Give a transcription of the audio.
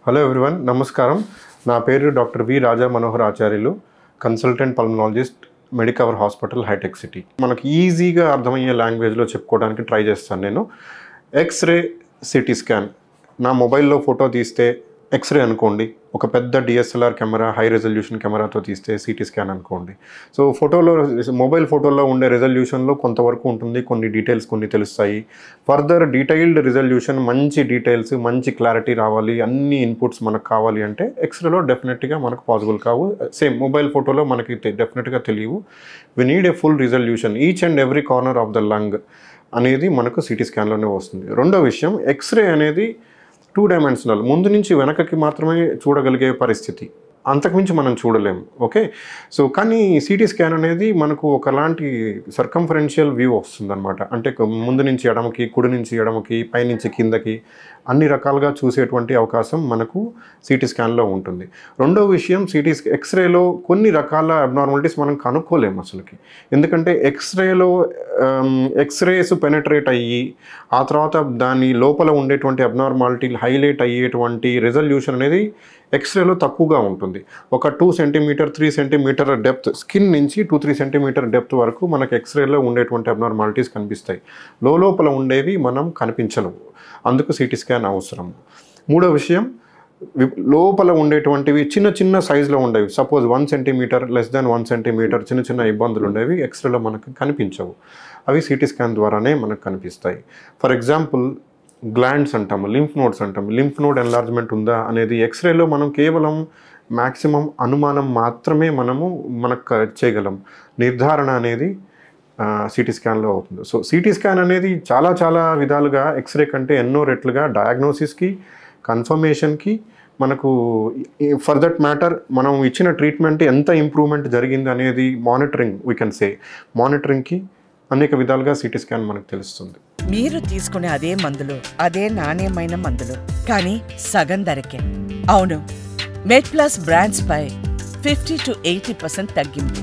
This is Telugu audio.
హలో ఎవ్రీవన్, నమస్కారం. నా పేరు doctor V Raja Manohar Acharyulu, consultant pulmonologist, Medicover hospital, హైటెక్ సిటీ. మనకి ఈజీగా అర్థమయ్యే లాంగ్వేజ్లో చెప్పుకోవడానికి ట్రై చేస్తాను నేను. X-ray CT scan. నా మొబైల్లో ఫోటో తీస్తే ఎక్స్రే అనుకోండి, ఒక పెద్ద డిఎస్ఎల్ఆర్ కెమెరా, హై రెజల్యూషన్ కెమెరాతో తీస్తే సిటీ స్కాన్ అనుకోండి. సో ఫోటోలో, మొబైల్ ఫోటోలో ఉండే రెజల్యూషన్లో కొంతవరకు ఉంటుంది, కొన్ని డీటెయిల్స్ కొన్ని తెలుస్తాయి. ఫర్దర్ డీటెయిల్డ్ రెజల్యూషన్, మంచి డీటెయిల్స్, మంచి క్లారిటీ రావాలి, అన్ని ఇన్పుట్స్ మనకు కావాలి అంటే ఎక్స్రేలో డెఫినెట్గా మనకు పాసిబుల్ కావు. సేమ్ మొబైల్ ఫోటోలో మనకి డెఫినెట్గా తెలియవు. We need a full resolution, each and every corner of the lung అనేది మనకు సిటీ స్కాన్లోనే వస్తుంది. రెండో విషయం, ఎక్స్రే అనేది 2 డైమెన్షనల్, ముందు నుంచి వెనకకి మాత్రమే చూడగలిగే పరిస్థితి, అంతకుమించి మనం చూడలేము. ఓకే, సో కానీ సిటీ స్కాన్ అనేది మనకు ఒకలాంటి సర్కంఫరెన్షియల్ వ్యూ వస్తుంది అనమాట. అంటే ముందు నుంచి ఎడమకి, కుడి నుంచి ఎడమకి, పైనుంచి కిందకి అన్ని రకాలుగా చూసేటువంటి అవకాశం మనకు సిటీ స్కాన్లో ఉంటుంది. రెండో విషయం, ఎక్స్రేలో కొన్ని రకాల అబ్నార్మాలిటీస్ మనం కనుక్కోలేము అసలుకి. ఎందుకంటే ఎక్స్రేస్ పెనట్రేట్ అయ్యి ఆ తర్వాత దాని లోపల ఉండేటువంటి అబ్నార్మాలిటీలు హైలైట్ అయ్యేటువంటి రెజల్యూషన్ అనేది ఎక్స్రేలో తక్కువగా ఉంటుంది. ఒక 2 సెంటీమీటర్ 3 సెంటీమీటర్ డెప్త్, స్కిన్ నుంచి 2-3 సెంటీమీటర్ డెప్త్ వరకు మనకు ఎక్స్రేలో ఉండేటువంటి అబ్నార్మాలిటీస్ కనిపిస్తాయి. లోపల ఉండేవి మనం కనిపించలేవు, అందుకు సిటీ స్కాన్ అవసరం. మూడో విషయం, లోపల ఉండేటువంటివి చిన్న చిన్న సైజులో ఉండేవి, suppose 1 centimetre, less than 1 centimetre చిన్న చిన్న ఇబ్బందులు ఉండేవి ఎక్స్రేలో మనకు కనిపించవు. అవి సిటీ స్కాన్ ద్వారానే మనకు కనిపిస్తాయి. ఫర్ ఎగ్జాంపుల్, గ్లాండ్స్ అంటాము, లింఫ్ నోడ్స్ అంటాము. లింఫ్ నోడ్ ఎన్లార్జ్మెంట్ ఉందా అనేది ఎక్స్రేలో మనం కేవలం మ్యాక్సిమం అనుమానం మాత్రమే మనకు చేయగలం. నిర్ధారణ అనేది సిటీ స్కాన్లో అవుతుంది. సో సిటీ స్కాన్ అనేది చాలా చాలా విధాలుగా ఎక్స్రే కంటే ఎన్నో రెట్లుగా డయాగ్నోసిస్కి, కన్ఫర్మేషన్కి, మనకు ఫర్ దట్ మ్యాటర్ మనం ఇచ్చిన ట్రీట్మెంట్ ఎంత ఇంప్రూవ్మెంట్ జరిగింది అనేది మానిటరింగ్, వీ కెన్ సే మానిటరింగ్కి అనేక విధాలుగా సిటీ స్కాన్ మనకు తెలుస్తుంది. మీరు తీసుకునే అదే మందులు, అదే నాణ్యమైన మందులు, కానీ సగం ధరకే. అవును, మెడ్ ప్లస్ బ్రాండ్స్ పై 50 to 80% తగ్గింపు.